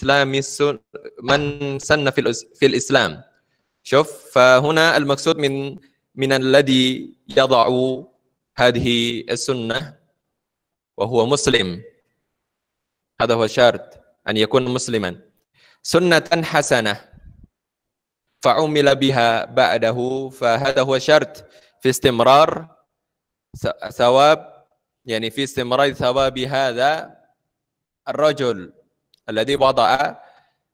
من سن في الإسلام. شوف، فهنا المقصود من الذي يضع هذه السنة وهو مسلم، هذا هو الشرط أن يكون مسلما. سنة حسنة فعمل بها بعده، فهذا هو شرط في استمرار ثواب، يعني في استمرار ثواب هذا الرجل الذي وضع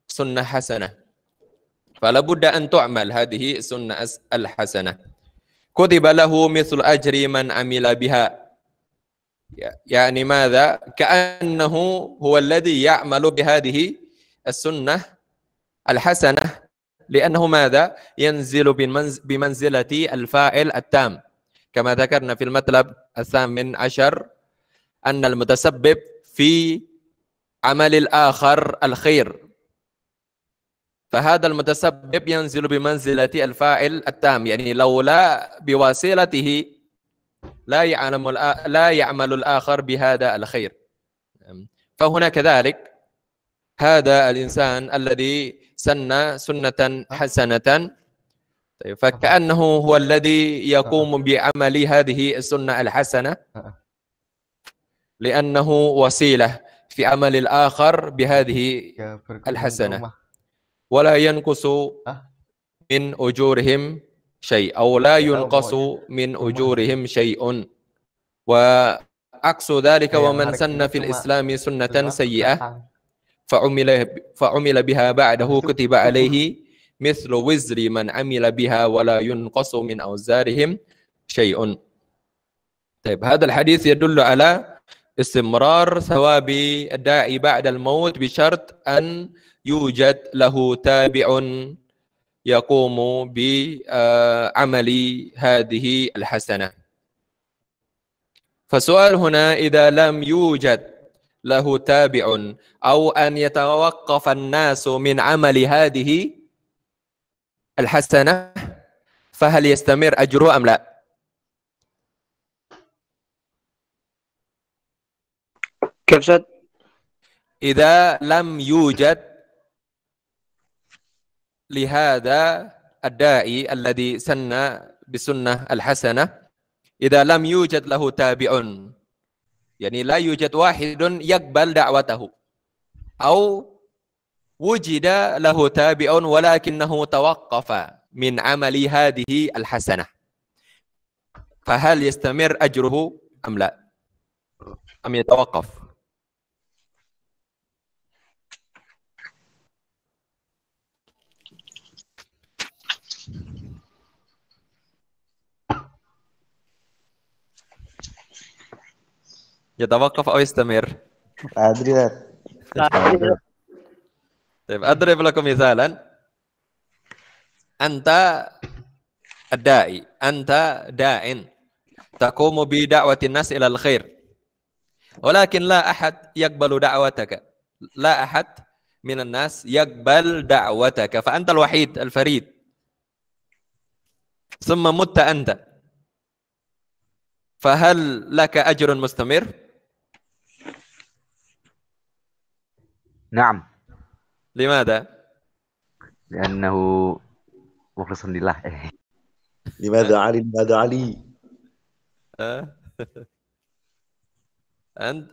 سنة حسنة، فلا بد أن تعمل هذه السنة الحسنة. كتب له مثل أجر من عمل بها، يعني ماذا؟ كأنه هو الذي يعمل بهذه السنة الحسنة، لأنه ماذا؟ ينزل بمنزلة الفاعل التام، كما ذكرنا في المطلب 18 أن المتسبب في عمل الآخر الخير، فهذا المتسبب ينزل بمنزلة الفاعل التام، يعني لولا بواسطته لا يعمل الآخر بهذا الخير. فهنا كذلك هذا الإنسان الذي سن سنة حسنة، فكأنه هو الذي يقوم بعمل هذه السنة الحسنة، لأنه وسيلة في عمل الآخر بهذه الحسنة، ولا ينقص من أجورهم شيء، أو لا ينقص من أجورهم شيء. وعكس ذلك، ومن سن في الإسلام سنة سيئة فعمل بها بعده كتب عليه مثل وزر من عمل بها ولا ينقص من أوزارهم شيء. طيب، هذا الحديث يدل على استمرار ثواب الداعي بعد الموت بشرط أن يوجد له تابع يقوم بعمل هذه الحسنة. فالسؤال هنا، إذا لم يوجد له تابع أو أن يتوقف الناس من عمل هذه الحسنة، فهل يستمر أجره أم لا؟ كيف سد؟ إذا لم يوجد لهذا الداعي الذي سن بسنة الحسنة، إذا لم يوجد له تابع، يعني لا يوجد واحد يقبل دعوته، أو وجد له تابع ولكنه توقف من عمل هذه الحسنة، فهل يستمر أجره أم لا؟ أم يتوقف؟ يتوقف أو يستمر؟ أدري. طيب، أضرب لكم مثالا. أنت الداعي، أنت داع تقوم بدعوة الناس إلى الخير، ولكن لا أحد يقبل دعوتك، لا أحد من الناس يقبل دعوتك، فأنت الوحيد الفريد، ثم مت أنت، فهل لك أجر مستمر؟ نعم. لماذا؟ لأنه مخلص لله. لماذا علي؟ لماذا علي؟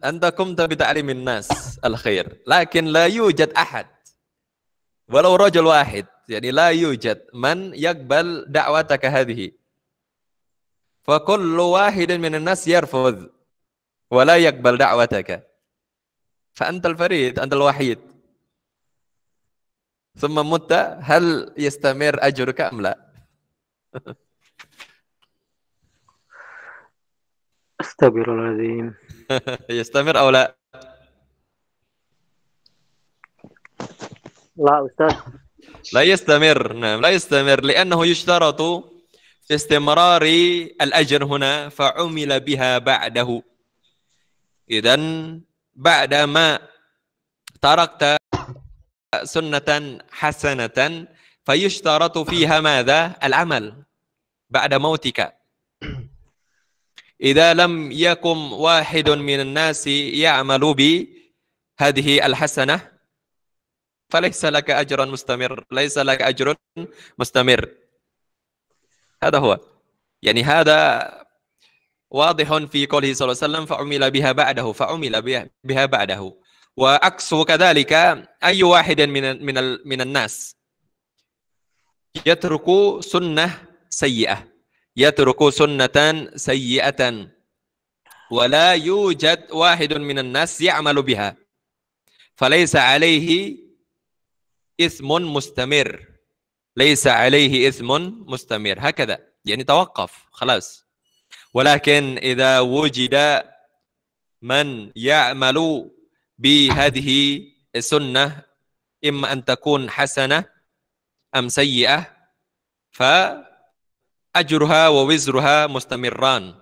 أنت قمت بتعليم الناس الخير، لكن لا يوجد أحد ولو رجل واحد، يعني لا يوجد من يقبل دعوتك هذه، فكل واحد من الناس يرفض ولا يقبل دعوتك، فأنت الفريد، أنت الوحيد، ثم مت، هل يستمر أجرك أم لا؟ استغفر الله العظيم. يستمر أو لا؟ لا أستاذ، لا يستمر. نعم، لا يستمر، لأنه يشترط في استمرار الأجر هنا فعمل بها بعده. إذن بعدما تركت سنة حسنة فيشترط فيها ماذا؟ العمل بعد موتك. إذا لم يكن واحد من الناس يعمل بهذه الحسنة، فليس لك أجر مستمر ليس لك أجر مستمر. هذا هو. يعني هذا واضح في قوله صلى الله عليه وسلم فعمل بها بعده وعكس كذلك أي واحد من الناس يترك سنة سيئة ولا يوجد واحد من الناس يعمل بها فليس عليه إثم مستمر هكذا يعني توقف خلاص. ولكن إذا وجد من يعمل بهذه السنة إما أن تكون حسنة أم سيئة فأجرها ووزرها مستمران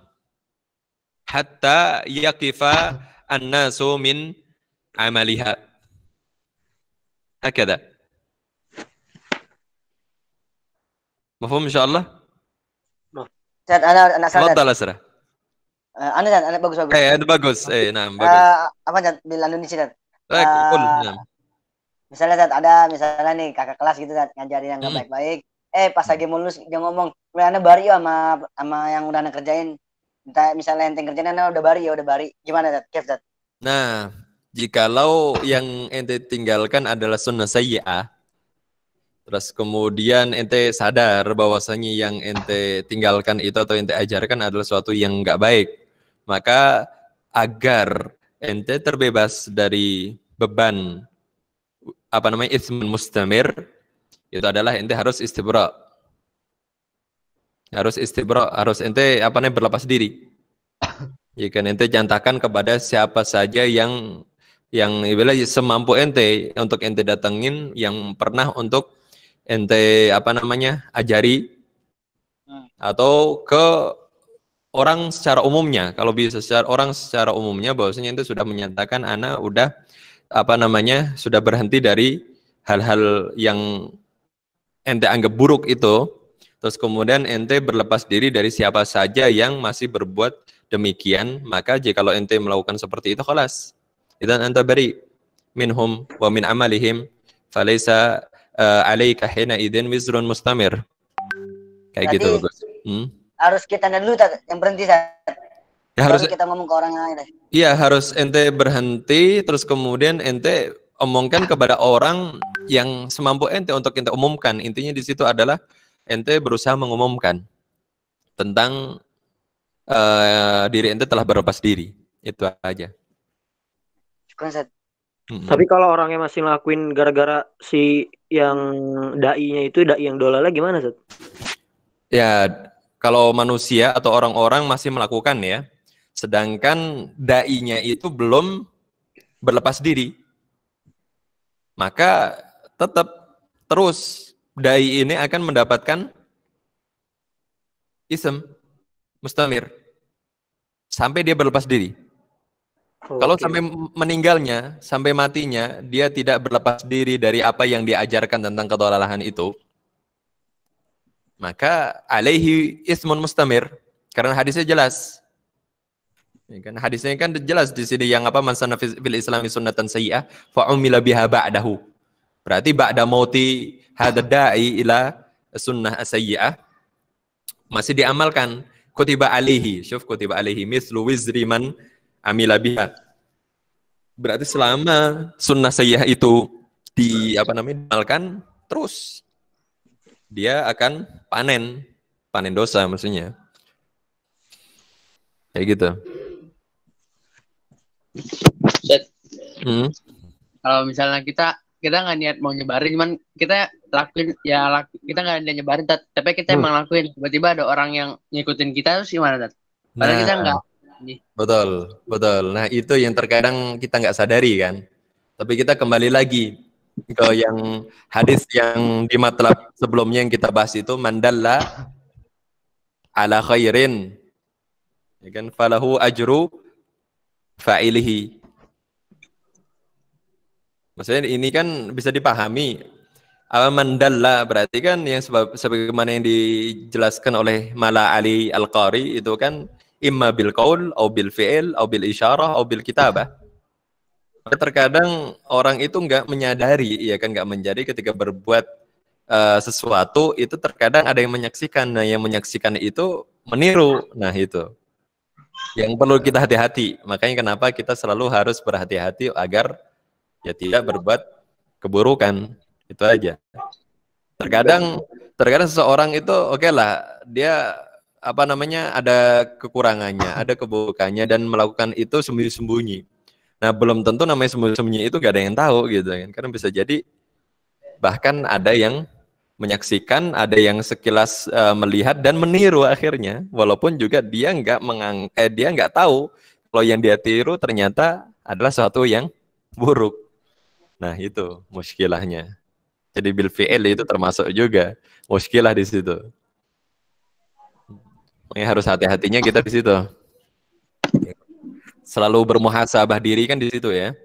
حتى يقف الناس من عملها هكذا. مفهوم إن شاء الله؟ Ustaz, anak saya. تفضل أسرع. Anak bagus. bagus. Naam, bagus. Apa Ustaz, bilang Indonesia Ustaz. Naam. Misalnya Ustaz, ada misalnya nih kakak kelas gitu Ustaz, ngajarin yang enggak baik-baik. Pas lagi mulus dia ngomong, "Anak bari ya sama yang udah anak kerjain." Misalnya ente kerjain anak udah bari. Gimana Ustaz? Kif Ustaz? Nah, jikalau yang ente tinggalkan adalah sunnah sayyi'ah, terus kemudian ente sadar bahwasanya yang ente tinggalkan itu atau ente ajarkan adalah sesuatu yang enggak baik, maka agar ente terbebas dari beban ismun mustamir, itu adalah ente harus istibra. Harus ente berlepas diri. Ya kan, ente jantakan kepada siapa saja yang semampu ente untuk ente datengin, yang pernah untuk ente ajari, atau ke orang secara umumnya. Kalau bisa secara umumnya bahwasanya ente sudah menyatakan anak udah sudah berhenti dari hal-hal yang ente anggap buruk itu, terus kemudian ente berlepas diri dari siapa saja yang masih berbuat demikian, maka jikalau ente melakukan seperti itu, khalas, idzan anta bari minhum wa min amalihim falaysa alaika hina idzin wizrun mustamir. Kayak gitu bagus. Harus kita dulu yang berhenti ya, harus kita ngomong ke orang lain. Iya, harus ente berhenti, terus kemudian ente omongkan kepada orang yang semampu ente untuk ente umumkan. Intinya di situ adalah ente berusaha mengumumkan tentang diri ente telah berlepas diri. Itu aja. Tapi kalau orangnya masih ngelakuin gara-gara si yang dai-nya itu dai yang dolala gimana, Ustaz? Ya, kalau manusia atau orang-orang masih melakukan ya, sedangkan dai-nya itu belum berlepas diri, maka tetap terus dai ini akan mendapatkan ism mustamir sampai dia berlepas diri. Kalau sampai meninggalnya, sampai matinya, dia tidak berlepas diri dari apa yang diajarkan tentang kedolalahan itu, maka alaihi ismun mustamir, karena hadisnya jelas. Ya kan, hadisnya kan jelas di sini yang man sanna fil islami sunnatan sayyi'ah fa umila biha ba'dahu. Berarti ba'da mauti hadza da'i ila sunnah sayyi'ah masih diamalkan. Kutiba alaihi mislu wizri man amila biha. Berarti selama sunnah sayyi'ah itu diamalkan terus, dia akan panen dosa maksudnya. Kayak gitu. Kalau misalnya kita nggak niat mau nyebarin, cuman kita lakuin ya, kita nggak niat nyebarin, tapi kita emang lakuin. Tiba-tiba ada orang yang ngikutin kita, terus gimana, Tat? Padahal kita nggak. Betul. Nah, itu yang terkadang kita nggak sadari kan. Tapi kita kembali lagi ke yang hadis yang di matlab sebelumnya yang kita bahas itu, mandalla ala khairin, ya kan, falahu ajru fa'ilihi. Maksudnya ini kan bisa dipahami. Mandalla berarti kan yang sebagaimana yang dijelaskan oleh Mala Ali Al-Qari itu kan imma bil qaul au bil fi'il au bil isyarah au bil kitabah. Terkadang orang itu nggak menyadari, ya kan, nggak menyadari ketika berbuat sesuatu itu terkadang ada yang menyaksikan. Nah, yang menyaksikan itu meniru. Nah, itu yang perlu kita hati-hati. Makanya kenapa kita selalu harus berhati-hati agar ya tidak berbuat keburukan. Itu aja. Terkadang seseorang itu oke lah, dia apa namanya, ada kekurangannya, ada keburukannya, dan melakukan itu sembunyi-sembunyi. Nah, belum tentu namanya sembunyi-sembunyi itu gak ada yang tahu gitu kan. Karena bisa jadi bahkan ada yang menyaksikan, ada yang sekilas melihat dan meniru akhirnya, walaupun juga dia nggak tahu kalau yang dia tiru ternyata adalah sesuatu yang buruk. Nah, itu muskilahnya. Jadi bil fi'il itu termasuk juga muskilah di situ. Makanya harus hati-hatinya kita di situ. Selalu bermuhasabah diri kan di situ ya.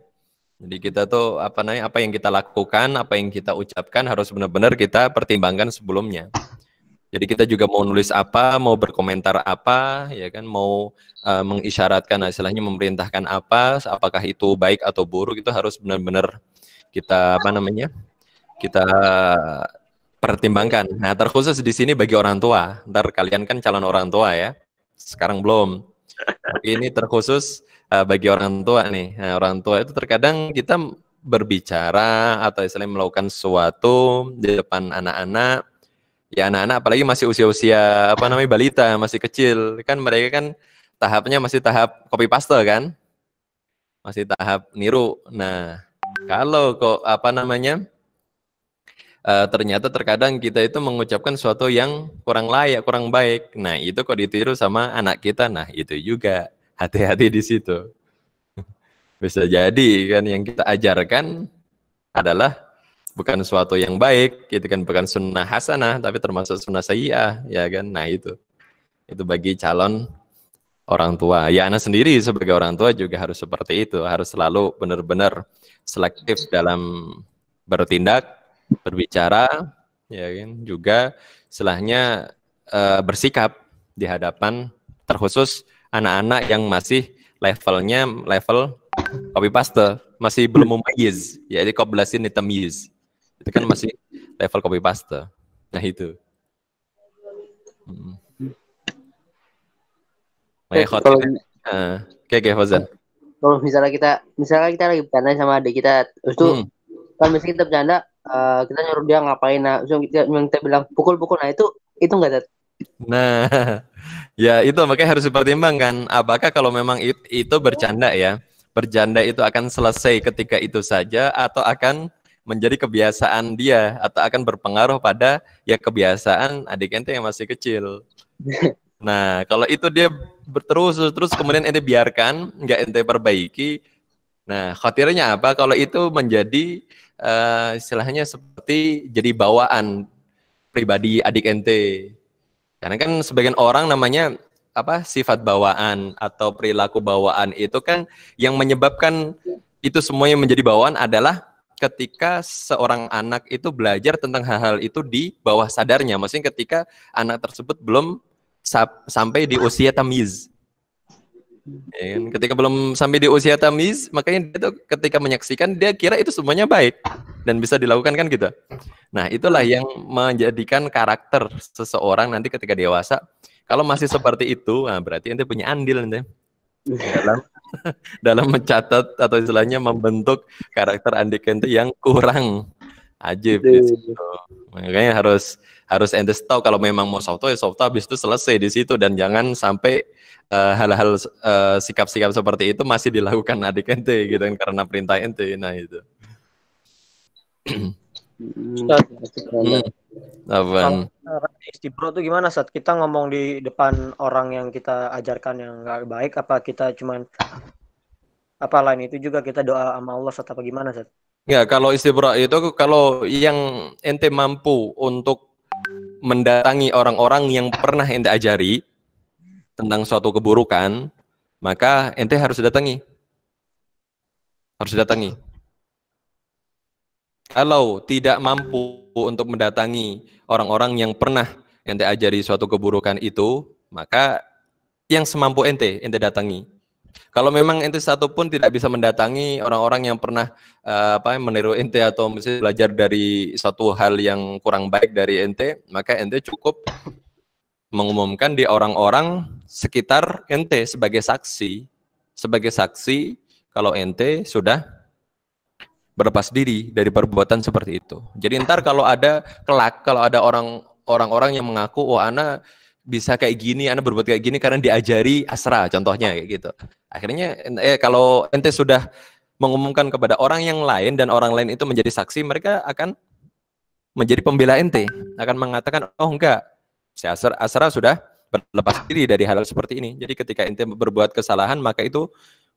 Jadi kita tuh apa yang kita lakukan, apa yang kita ucapkan harus benar-benar kita pertimbangkan sebelumnya. Jadi kita juga mau nulis apa, mau berkomentar apa, ya kan, mau mengisyaratkan, istilahnya memerintahkan apa, apakah itu baik atau buruk, itu harus benar-benar kita kita pertimbangkan. Nah, terkhusus di sini bagi orang tua. Ntar kalian kan calon orang tua ya. Sekarang belum. Ini terkhusus bagi orang tua nih. Nah, orang tua itu terkadang kita berbicara atau istilahnya melakukan sesuatu di depan anak-anak. Ya, anak-anak apalagi masih usia-usia balita, masih kecil. Kan mereka kan tahapnya masih tahap copy paste kan? Masih tahap niru. Nah, kalau kok ternyata terkadang kita itu mengucapkan sesuatu yang kurang layak, kurang baik. Nah, itu kok ditiru sama anak kita. Nah, itu juga hati-hati di situ. Bisa jadi kan yang kita ajarkan adalah bukan sesuatu yang baik, itu kan bukan sunnah hasanah, tapi termasuk sunnah sayyi'ah, ya kan? Nah, itu bagi calon orang tua. Ya, anak sendiri sebagai orang tua juga harus seperti itu, harus selalu benar-benar selektif dalam bertindak, berbicara, ya kan, juga istilahnya bersikap di hadapan terkhusus anak-anak yang masih level copy paste, masih belum mumayyiz, ya, jadi qoblasin tamyiz. Itu kan masih level copy paste. Nah, itu. Oke, Fazan. Kalau misalnya kita lagi bercanda sama adik kita, terus tuh kan misalnya kita bercanda, kita nyuruh dia ngapain, nah kita bilang pukul, nah itu enggak, Dad? Nah, ya itu makanya harus dipertimbangkan apakah kalau memang itu bercanda ya, bercanda itu akan selesai ketika itu saja atau akan menjadi kebiasaan dia atau akan berpengaruh pada ya kebiasaan adik ente yang masih kecil. Nah, kalau itu dia terus kemudian ente biarkan, nggak ente perbaiki, nah khawatirnya apa? Kalau itu menjadi istilahnya seperti jadi bawaan pribadi adik ente. Karena kan sebagian orang namanya sifat bawaan atau perilaku bawaan itu kan yang menyebabkan itu semuanya menjadi bawaan adalah ketika seorang anak itu belajar tentang hal-hal itu di bawah sadarnya. Maksudnya ketika anak tersebut belum sampai di usia tamyiz. Ya, ketika belum sampai di usia tamyiz, makanya dia tuh ketika menyaksikan dia kira itu semuanya baik dan bisa dilakukan kan gitu. Nah, itulah yang menjadikan karakter seseorang nanti ketika dewasa. Kalau masih seperti itu, nah berarti ente punya andil ente dalam mencatat atau istilahnya membentuk karakter adik ente yang kurang ajib gitu. Makanya harus ente tahu kalau memang mau soto ya soto, habis itu selesai di situ, dan jangan sampai hal-hal sikap-sikap seperti itu masih dilakukan adik ente gitu kan karena perintah ente. Nah, itu. Istibro tuh gimana saat kita ngomong di depan orang yang kita ajarkan yang nggak baik, apa kita cuman lain itu juga kita doa sama Allah saat apa gimana saat? Ya, kalau istibro itu kalau yang ente mampu untuk mendatangi orang-orang yang pernah ente ajari tentang suatu keburukan, maka ente harus datangi. Kalau tidak mampu untuk mendatangi orang-orang yang pernah ente ajari suatu keburukan itu, maka yang semampu ente datangi. Kalau memang ente satu pun tidak bisa mendatangi orang-orang yang pernah meniru ente atau mesti belajar dari satu hal yang kurang baik dari ente, maka ente cukup mengumumkan di orang-orang sekitar ente sebagai saksi. Sebagai saksi kalau ente sudah berlepas diri dari perbuatan seperti itu. Jadi ntar kalau ada kelak, kalau ada orang-orang yang mengaku, oh ana bisa kayak gini, ana berbuat kayak gini karena diajari asra, contohnya kayak gitu. Akhirnya kalau ente sudah mengumumkan kepada orang yang lain dan orang lain itu menjadi saksi, mereka akan menjadi pembela ente, akan mengatakan, oh enggak, si asra sudah berlepas diri dari hal seperti ini. Jadi ketika ente berbuat kesalahan, maka itu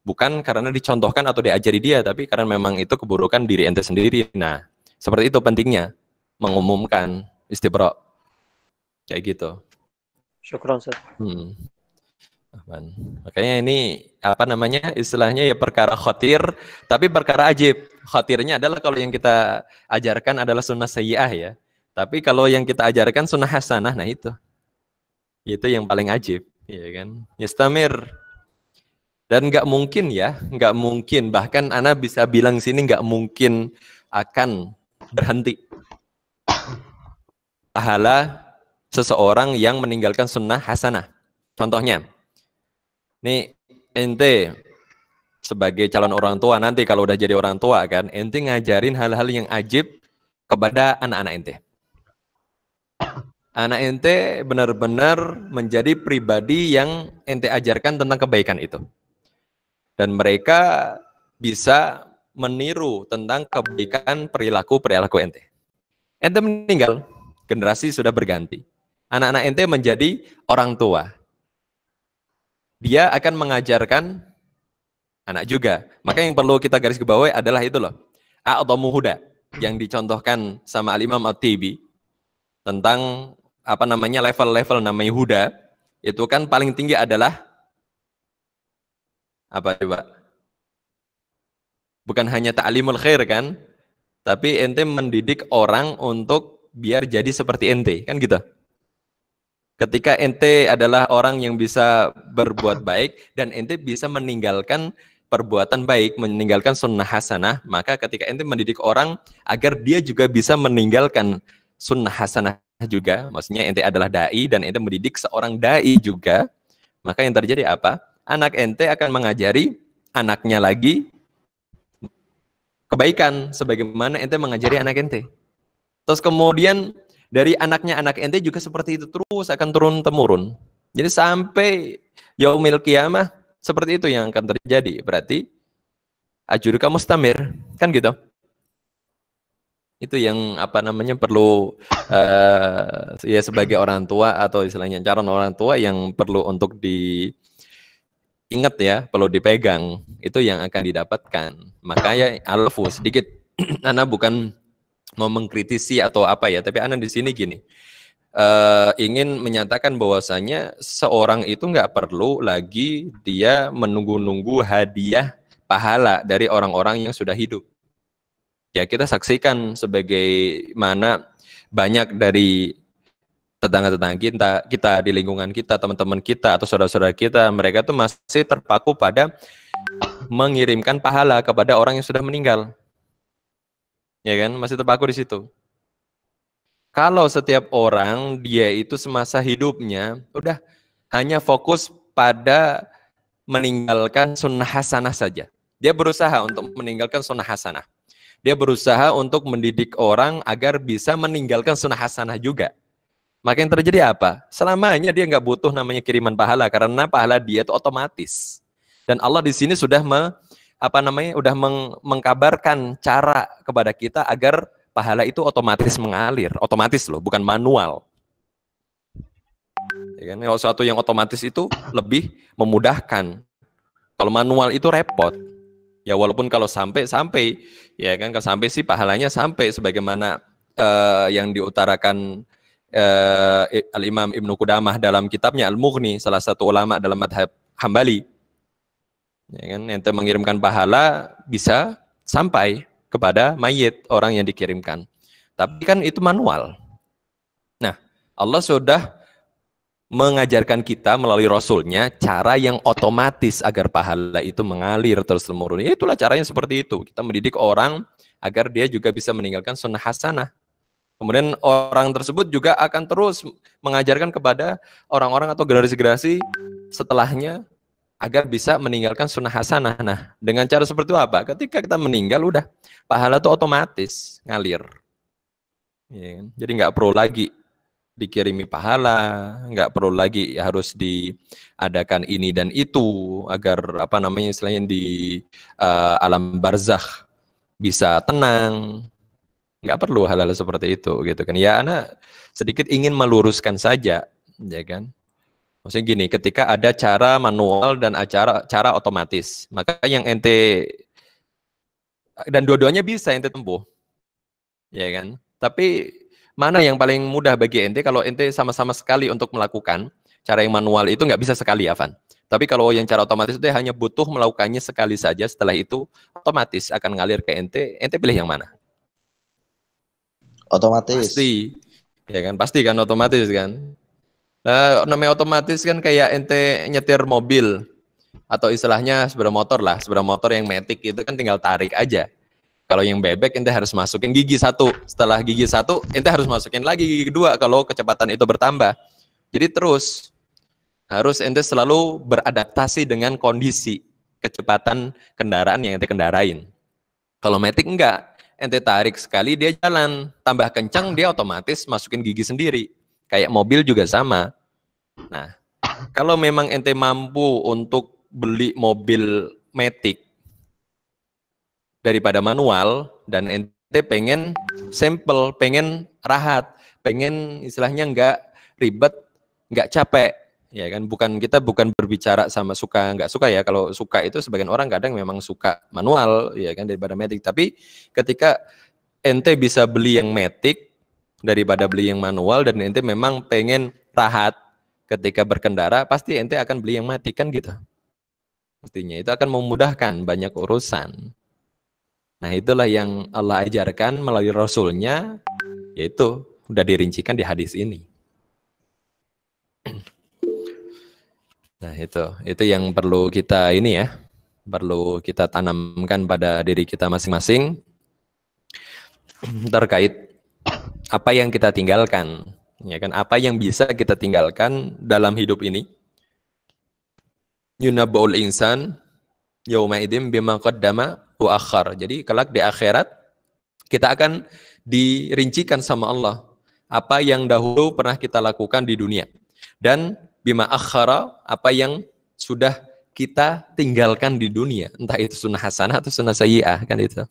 bukan karena dicontohkan atau diajari dia, tapi karena memang itu keburukan diri ente sendiri. Nah, seperti itu pentingnya mengumumkan istibra. Kayak gitu. Syukron, Ustaz. Makanya ini apa namanya istilahnya ya perkara khotir, tapi perkara ajib. Khotirnya adalah kalau yang kita ajarkan adalah sunnah sayyi'ah ya. Tapi kalau yang kita ajarkan sunnah hasanah, nah itu yang paling ajib, ya kan? Yastamir. Dan nggak mungkin ya, nggak mungkin. Bahkan ana bisa bilang sini nggak mungkin akan berhenti pahala seseorang yang meninggalkan sunnah hasanah. Contohnya, nih ente sebagai calon orang tua nanti kalau udah jadi orang tua kan, ente ngajarin hal-hal yang ajib kepada anak-anak ente. Anak ente benar-benar menjadi pribadi yang ente ajarkan tentang kebaikan itu. Dan mereka bisa meniru tentang kebaikan perilaku ente. Ente meninggal, generasi sudah berganti. Anak-anak ente menjadi orang tua. Dia akan mengajarkan anak juga. Maka yang perlu kita garis ke bawah adalah itu loh. A'dhamu huda yang dicontohkan sama Al-Imam At-Tibi tentang apa namanya level-level namanya huda. Itu kan paling tinggi adalah apa coba? Bukan hanya ta'limul khair kan? Tapi ente mendidik orang untuk biar jadi seperti ente, kan gitu. Ketika ente adalah orang yang bisa berbuat baik dan ente bisa meninggalkan perbuatan baik, meninggalkan sunnah hasanah, maka ketika ente mendidik orang agar dia juga bisa meninggalkan sunnah hasanah juga, maksudnya ente adalah dai dan ente mendidik seorang dai juga, maka yang terjadi apa? Anak ente akan mengajari anaknya lagi kebaikan sebagaimana ente mengajari anak ente. Terus kemudian dari anaknya anak ente juga seperti itu terus akan turun-temurun. Jadi sampai yaumil qiyamah seperti itu yang akan terjadi. Berarti ajruka mustamir, kan gitu. Itu yang apa namanya perlu ya sebagai orang tua atau istilahnya calon orang tua yang perlu untuk diingat ya, perlu dipegang. Itu yang akan didapatkan. Makanya alfu sedikit Ana bukan mau mengkritisi atau apa ya, tapi Ana di sini gini, ingin menyatakan bahwasanya seorang itu nggak perlu lagi dia menunggu-nunggu hadiah pahala dari orang-orang yang sudah hidup. Ya kita saksikan sebagaimana banyak dari tetangga-tetangga kita di lingkungan kita, teman-teman kita atau saudara-saudara kita, mereka tuh masih terpaku pada mengirimkan pahala kepada orang yang sudah meninggal. Ya kan, masih terpaku di situ. Kalau setiap orang dia itu semasa hidupnya udah hanya fokus pada meninggalkan sunnah hasanah saja. Dia berusaha untuk meninggalkan sunnah hasanah. Dia berusaha untuk mendidik orang agar bisa meninggalkan sunnah hasanah juga. Maka yang terjadi apa? Selamanya dia nggak butuh namanya kiriman pahala karena pahala dia itu otomatis. Dan Allah di sini sudah mengkabarkan cara kepada kita agar pahala itu otomatis mengalir, otomatis loh, bukan manual. Ya kan? Kalau sesuatu yang otomatis itu lebih memudahkan. Kalau manual itu repot. Ya walaupun kalau sampai ya kan kalau sampai sih pahalanya sampai sebagaimana yang diutarakan Al-Imam Ibnu Qudamah dalam kitabnya Al-Mughni, salah satu ulama dalam madhab Hambali. Ya kan, ente mengirimkan pahala bisa sampai kepada mayit orang yang dikirimkan. Tapi kan itu manual. Nah, Allah sudah mengajarkan kita melalui Rasulnya cara yang otomatis agar pahala itu mengalir terus temurun. Itulah caranya seperti itu. Kita mendidik orang agar dia juga bisa meninggalkan sunnah hasanah. Kemudian orang tersebut juga akan terus mengajarkan kepada orang-orang atau generasi-generasi setelahnya agar bisa meninggalkan sunnah hasanah. Nah, dengan cara seperti itu apa? Ketika kita meninggal, udah pahala itu otomatis ngalir. Ya, jadi nggak perlu lagi dikirimi pahala, nggak perlu lagi harus diadakan ini dan itu agar apa namanya istilahnya di alam barzakh bisa tenang. Nggak perlu hal-hal seperti itu gitu kan. Ya, Ana sedikit ingin meluruskan saja, ya kan. Maksudnya gini, ketika ada cara manual dan cara otomatis, maka yang ente dan dua-duanya bisa ente tempuh, ya kan. Tapi mana yang paling mudah bagi ente kalau ente sama-sama sekali untuk melakukan cara yang manual itu nggak bisa sekali, Afan. Tapi kalau yang cara otomatis itu hanya butuh melakukannya sekali saja, setelah itu otomatis akan ngalir ke ente pilih yang mana? Otomatis. Pasti, ya kan? Pasti kan otomatis kan? Nah, namanya otomatis kan kayak ente nyetir mobil atau istilahnya sepeda motor lah, sepeda motor yang matic itu kan tinggal tarik aja. Kalau yang bebek ente harus masukin gigi satu, setelah gigi satu ente harus masukin lagi gigi kedua kalau kecepatan itu bertambah. Jadi terus harus ente selalu beradaptasi dengan kondisi kecepatan kendaraan yang ente kendarain. Kalau matic enggak, ente tarik sekali dia jalan, tambah kencang dia otomatis masukin gigi sendiri. Kayak mobil juga sama. Nah, kalau memang ente mampu untuk beli mobil matic daripada manual dan ente pengen simple, pengen rahat, pengen istilahnya nggak ribet, nggak capek, ya kan? Kita bukan berbicara sama suka nggak suka ya. Kalau suka itu sebagian orang kadang memang suka manual, ya kan, daripada matic. Tapi ketika ente bisa beli yang matic daripada beli yang manual dan ente memang pengen rahat ketika berkendara, pasti ente akan beli yang matic kan gitu. Pastinya itu akan memudahkan banyak urusan. Nah, itulah yang Allah ajarkan melalui Rasulnya, yaitu udah dirincikan di hadis ini. Nah, itu yang perlu kita ini ya, perlu kita tanamkan pada diri kita masing-masing terkait apa yang kita tinggalkan, ya kan? Apa yang bisa kita tinggalkan dalam hidup ini? Yunabba'ul insan yauma idzin bima qaddama wa akhar. Jadi kelak di akhirat kita akan dirincikan sama Allah apa yang dahulu pernah kita lakukan di dunia dan bima akhara apa yang sudah kita tinggalkan di dunia, entah itu sunnah hasanah atau sunnah sayyi'ah kan itu.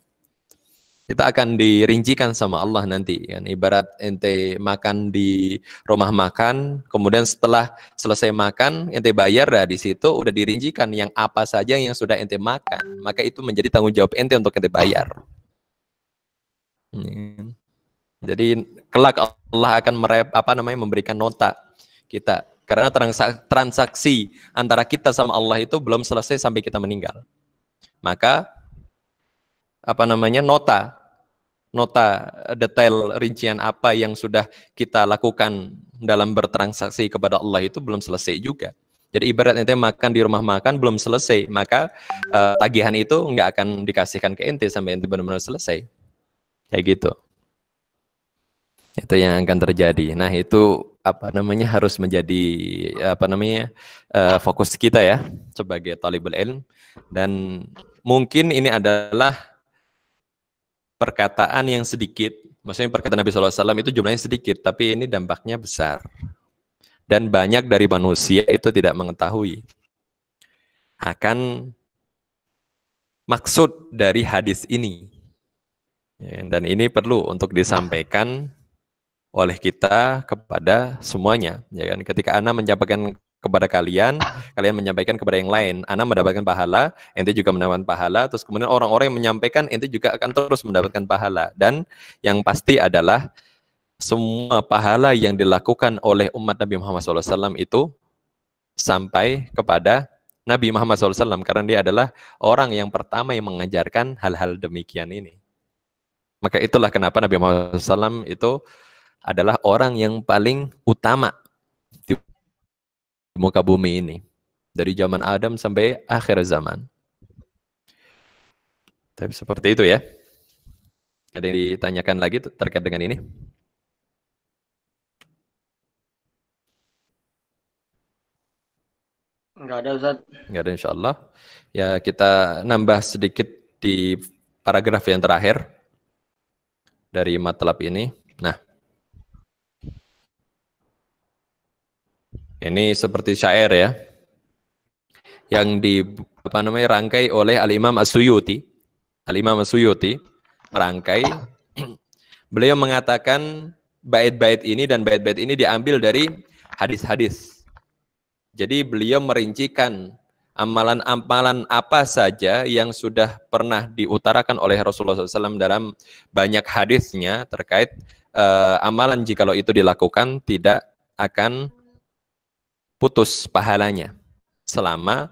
Kita akan dirincikan sama Allah nanti kan. Ibarat ente makan di rumah makan, kemudian setelah selesai makan ente bayar, di situ udah dirincikan yang apa saja yang sudah ente makan, maka itu menjadi tanggung jawab ente untuk ente bayar. Jadi kelak Allah akan memberikan nota kita karena transaksi antara kita sama Allah itu belum selesai sampai kita meninggal. Maka nota detail rincian apa yang sudah kita lakukan dalam bertransaksi kepada Allah itu belum selesai juga. Jadi ibarat ente makan di rumah makan belum selesai, maka tagihan itu nggak akan dikasihkan ke ente sampai ente benar-benar selesai. Kayak gitu. Itu yang akan terjadi. Nah, itu harus menjadi fokus kita ya sebagai talibul ilm, dan mungkin ini adalah perkataan yang sedikit, maksudnya perkataan Nabi SAW itu jumlahnya sedikit, tapi ini dampaknya besar. Dan banyak dari manusia itu tidak mengetahui akan maksud dari hadis ini. Dan ini perlu untuk disampaikan oleh kita kepada semuanya. Ya kan? Ketika Ana menyampaikan kepada kalian menyampaikan kepada yang lain. Ana mendapatkan pahala, ente juga mendapatkan pahala, terus kemudian orang-orang yang menyampaikan, ente juga akan terus mendapatkan pahala. Dan yang pasti adalah semua pahala yang dilakukan oleh umat Nabi Muhammad SAW itu sampai kepada Nabi Muhammad SAW, karena dia adalah orang yang pertama yang mengajarkan hal-hal demikian ini. Maka itulah kenapa Nabi Muhammad SAW itu adalah orang yang paling utama muka bumi ini. Dari zaman Adam sampai akhir zaman. Tapi seperti itu ya. Ada yang ditanyakan lagi terkait dengan ini? Enggak ada, Ustaz. Enggak ada, insyaallah. Ya, kita nambah sedikit di paragraf yang terakhir dari matlab ini. Nah, ini seperti syair ya, yang rangkai oleh Al-Imam As-Suyuti. Al-Imam As-Suyuti merangkai. Beliau mengatakan bait-bait ini dan bait-bait ini diambil dari hadis-hadis. Jadi beliau merincikan amalan-amalan apa saja yang sudah pernah diutarakan oleh Rasulullah SAW dalam banyak hadisnya terkait amalan jikalau itu dilakukan tidak akan putus pahalanya selama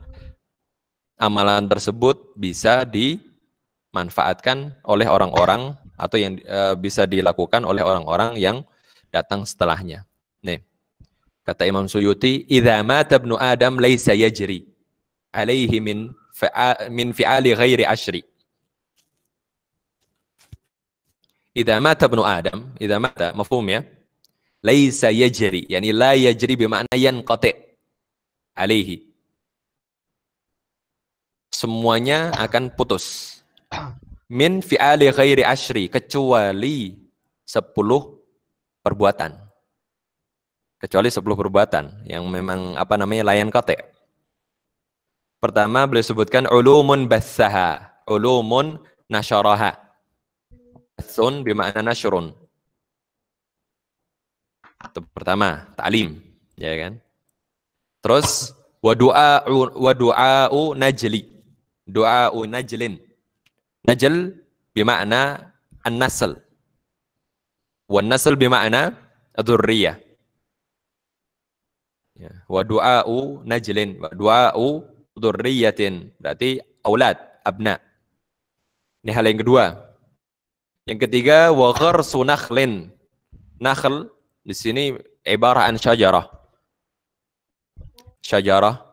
amalan tersebut bisa dimanfaatkan oleh orang-orang atau yang bisa dilakukan oleh orang-orang yang datang setelahnya. Nih, kata Imam Suyuti, "Idza mata ibnu Adam laisa yajri alaihi min fi'ali ghairi ashri." Idza mata ibnu Adam, idza mata mafhum ya? Laisa yajri, yani la yajri bermakna yanqati alaihi. Semuanya akan putus. Min fi'ali ghairi ashri, kecuali 10 perbuatan. Kecuali 10 perbuatan yang memang layan qati'. Pertama beliau sebutkan ulumun bassaha, ulumun nasyaraha. Bassun bermakna nasyrun. Itu pertama, ta'lim, ya kan? Terus wa du'a'u najli. Du'a'u najlin. Najl bermakna an-nasl. Wa an-nasl bermakna dzurriyyah. Ya, wa du'a'u najlin, wa du'a'u dzurriyyatin, berarti aulad, abna. Ini hal yang kedua. Yang ketiga, wa gharsu nakhlin. Nakhl di sini ibarah an syajarah. Syajarah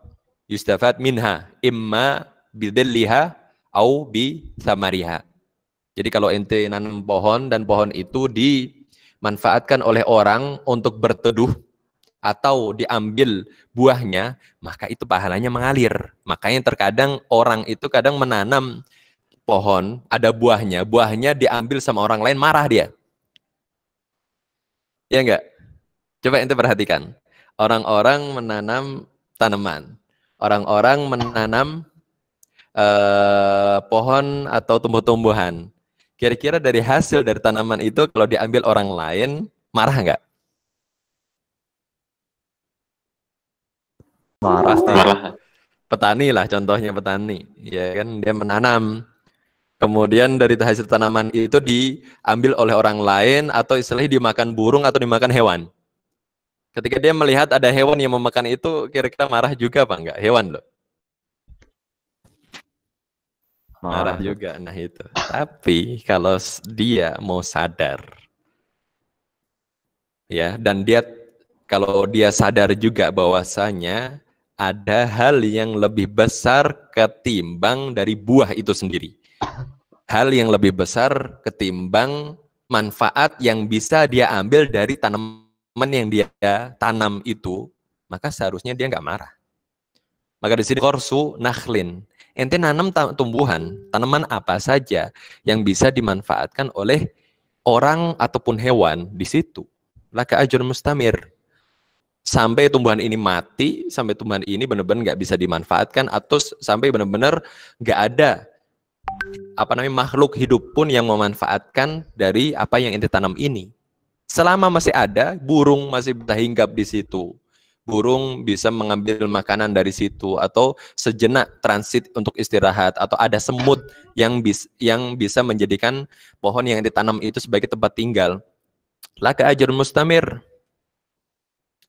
yustafad minha imma bidilliha au bi thamariha. Jadi kalau ente nanam pohon dan pohon itu dimanfaatkan oleh orang untuk berteduh atau diambil buahnya, maka itu pahalanya mengalir. Makanya terkadang orang itu kadang menanam pohon, ada buahnya, buahnya diambil sama orang lain, marah dia. Ya enggak? Coba ente perhatikan. Orang-orang menanam tanaman. Orang-orang menanam pohon atau tumbuh-tumbuhan. Kira-kira dari hasil dari tanaman itu kalau diambil orang lain, marah enggak? Pasti petani lah, contohnya petani, ya kan, dia menanam, kemudian dari hasil tanaman itu diambil oleh orang lain atau istilahnya dimakan burung atau dimakan hewan. Ketika dia melihat ada hewan yang memakan itu, kira-kira marah juga apa enggak? Hewan loh. Marah juga, nah itu. Tapi kalau dia mau sadar, ya, dan dia kalau dia sadar juga bahwasanya ada hal yang lebih besar ketimbang dari buah itu sendiri. Hal yang lebih besar ketimbang manfaat yang bisa dia ambil dari tanaman yang dia tanam itu, maka seharusnya dia nggak marah. Maka di sini korsu nakhlin. Ente nanam tumbuhan, tanaman apa saja yang bisa dimanfaatkan oleh orang ataupun hewan di situ. Laka ajrun mustamir. Sampai tumbuhan ini mati, sampai tumbuhan ini benar-benar nggak bisa dimanfaatkan, atau sampai benar-benar nggak ada makhluk hidup pun yang memanfaatkan dari apa yang ente tanam ini. Selama masih ada, burung masih bisa hinggap di situ. Burung bisa mengambil makanan dari situ, atau sejenak transit untuk istirahat, atau ada semut yang bisa menjadikan pohon yang ditanam itu sebagai tempat tinggal. Laka ajrun mustamir.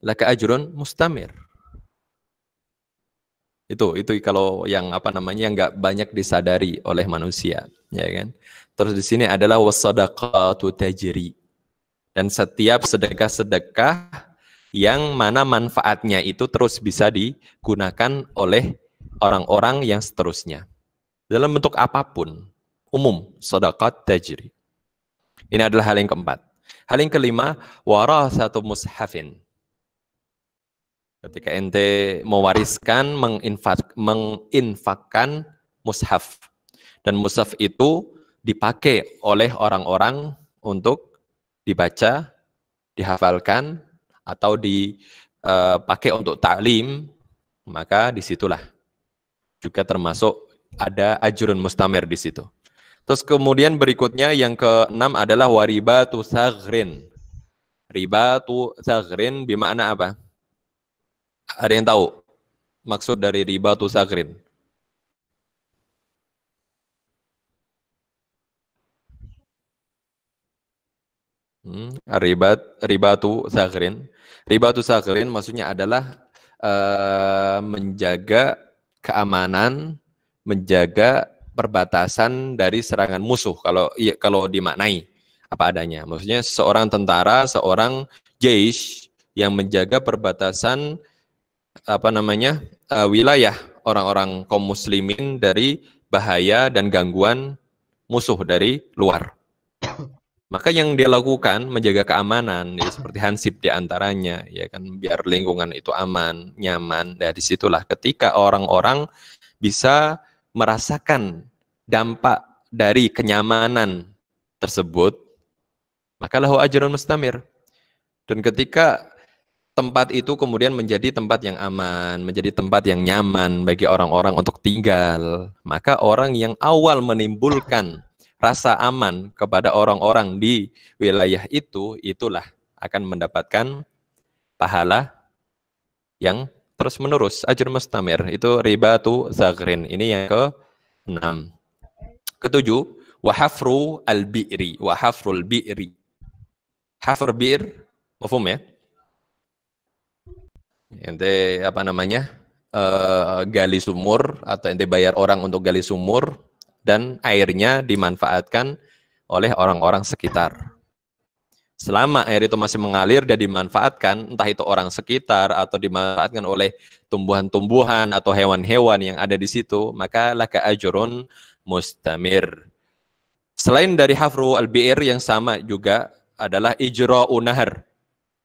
Laka ajrun mustamir. Itu kalau yang yang nggak banyak disadari oleh manusia, ya kan? Terus di sini adalah wasadaqatu tajri. Dan setiap sedekah-sedekah yang mana manfaatnya itu terus bisa digunakan oleh orang-orang yang seterusnya. Dalam bentuk apapun, umum, sedekah tajri. Ini adalah hal yang keempat. Hal yang kelima, warasatu mushafin. Ketika ente mewariskan, menginfakkan mushaf. Dan mushaf itu dipakai oleh orang-orang untuk dibaca, dihafalkan, atau dipakai untuk ta'lim, maka disitulah juga termasuk ada ajrun mustamir di situ. Terus kemudian berikutnya yang keenam adalah waribatu saghrin. Ribatu saghrin bermakna apa? Ada yang tahu maksud dari ribatu saghrin? Ribatu saghrin. Ribatu saghrin maksudnya adalah menjaga keamanan, menjaga perbatasan dari serangan musuh. Kalau dimaknai apa adanya, maksudnya seorang tentara, seorang jeish yang menjaga perbatasan wilayah orang-orang kaum muslimin dari bahaya dan gangguan musuh dari luar. Maka yang dia lakukan menjaga keamanan, ya, seperti hansip diantaranya, ya kan, biar lingkungan itu aman, nyaman. Dari situlah ketika orang-orang bisa merasakan dampak dari kenyamanan tersebut, maka lahu ajrun mustamir. Dan ketika tempat itu kemudian menjadi tempat yang aman, menjadi tempat yang nyaman bagi orang-orang untuk tinggal, maka orang yang awal menimbulkan rasa aman kepada orang-orang di wilayah itu, itulah akan mendapatkan pahala yang terus menerus, ajr mustamir. Itu ribatu zaghrin. Ini yang ke-6. Ketujuh, wahafru al-bi'ri. Wahafrul bi'ri. Hafr bi'r, mafhum ya? Ente gali sumur, atau ente bayar orang untuk gali sumur, dan airnya dimanfaatkan oleh orang-orang sekitar. Selama air itu masih mengalir dan dimanfaatkan, entah itu orang sekitar atau dimanfaatkan oleh tumbuhan-tumbuhan atau hewan-hewan yang ada di situ, maka laka ajrun mustamir. Selain dari hafru al-bi'r, yang sama juga adalah ijra'u nahar.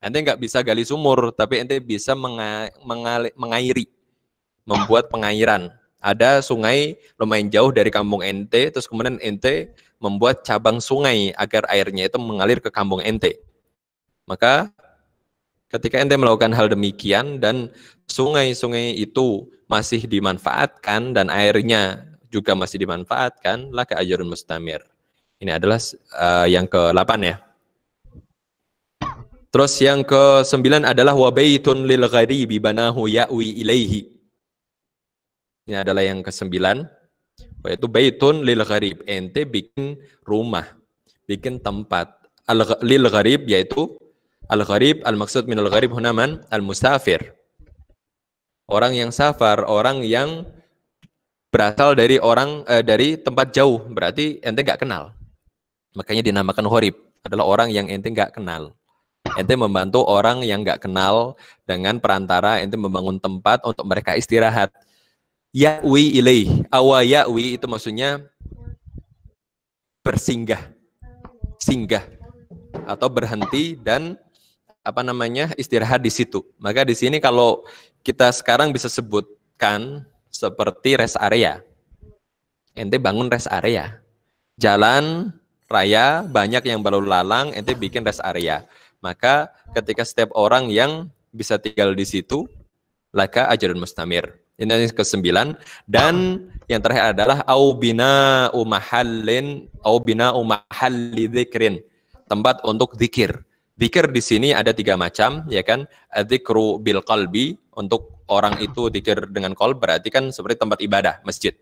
Ente nggak bisa gali sumur, tapi ente bisa mengairi, membuat pengairan. Ada sungai lumayan jauh dari kampung ente, terus kemudian ente membuat cabang sungai agar airnya itu mengalir ke kampung ente. Maka ketika ente melakukan hal demikian dan sungai-sungai itu masih dimanfaatkan dan airnya juga masih dimanfaatkan, laka ajrun mustamir. Ini adalah yang ke-8 ya. Terus yang ke-9 adalah wabaitun lil gharibi banahu ya'wi ilaihi. Ini adalah yang ke-9, yaitu baitun lil gharib. Ente bikin rumah, bikin tempat. Lil gharib, yaitu al-gharib, al-maksud minal gharib hunaman al-musafir. Orang yang safar, orang yang berasal dari dari tempat jauh, berarti ente nggak kenal. Makanya dinamakan gharib, adalah orang yang ente nggak kenal. Ente membantu orang yang nggak kenal dengan perantara ente membangun tempat untuk mereka istirahat. Ya'wi ilaih. Awa ya'wi itu maksudnya bersinggah, singgah atau berhenti dan istirahat di situ. Maka di sini kalau kita sekarang bisa sebutkan seperti rest area. Ente bangun rest area. Jalan raya banyak yang berlalu lalang, ente bikin rest area. Maka ketika setiap orang yang bisa tinggal di situ, laka ajrun mustamir. Ini yang ke-9. Dan yang terakhir adalah au bina'u mahalli dzikrin. Tempat untuk zikir. Zikir di sini ada 3 macam, ya kan? Dzikru bil qalbi, untuk orang itu zikir dengan qalb, berarti kan seperti tempat ibadah, masjid.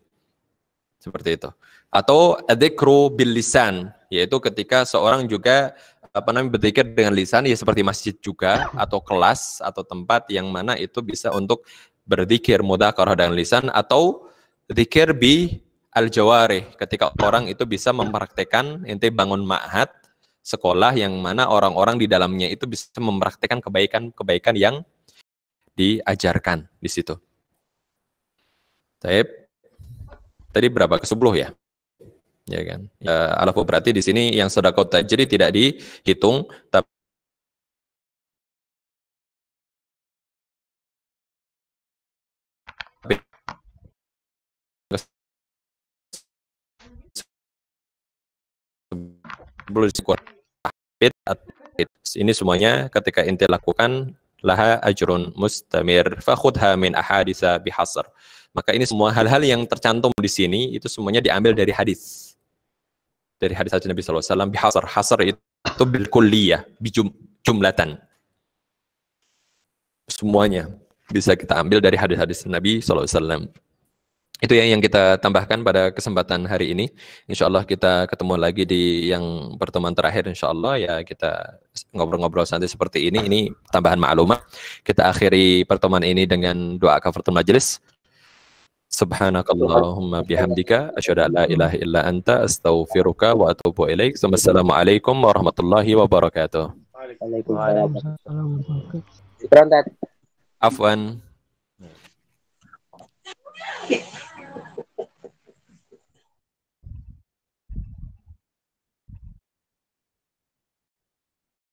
Seperti itu. Atau dzikru bil lisan, yaitu ketika seorang juga berzikir dengan lisan, ya seperti masjid juga, atau kelas atau tempat yang mana itu bisa untuk berzikir mudzakarah dengan lisan, atau zikir bi al-jawarih, ketika orang itu bisa mempraktekkan, ente bangun ma'had sekolah yang mana orang-orang di dalamnya itu bisa mempraktikkan kebaikan-kebaikan yang diajarkan di situ. Tadi berapa? Ke-10 ya? Ya kan. Ya, alafu berarti di sini yang sedekah tajri tidak dihitung, tapi ini semuanya ketika ente lakukan laha ajrun mustamir fakhudha min ahaditsa bihasr. Maka ini semua hal-hal yang tercantum di sini itu semuanya diambil dari hadis. Dari hadis Nabi sallallahu alaihi wasallam bihasr. Hasr itu bil kulliyah, jumlatan. Semuanya bisa kita ambil dari hadis-hadis Nabi sallallahu alaihi wasallam. Itu yang kita tambahkan pada kesempatan hari ini. Insya Allah kita ketemu lagi di yang pertemuan terakhir. Insya Allah ya kita ngobrol-ngobrol santai seperti ini. Ini tambahan maklumat. Kita akhiri pertemuan ini dengan doa kafaratul majelis. Subhanakallahumma bihamdika asyhadu an la ilaha illa anta astaghfiruka wa atubu ilaik. Wassalamualaikum warahmatullahi wabarakatuh. Waalaikumsalam. Waalaikumsalam. Berontak. Afwan.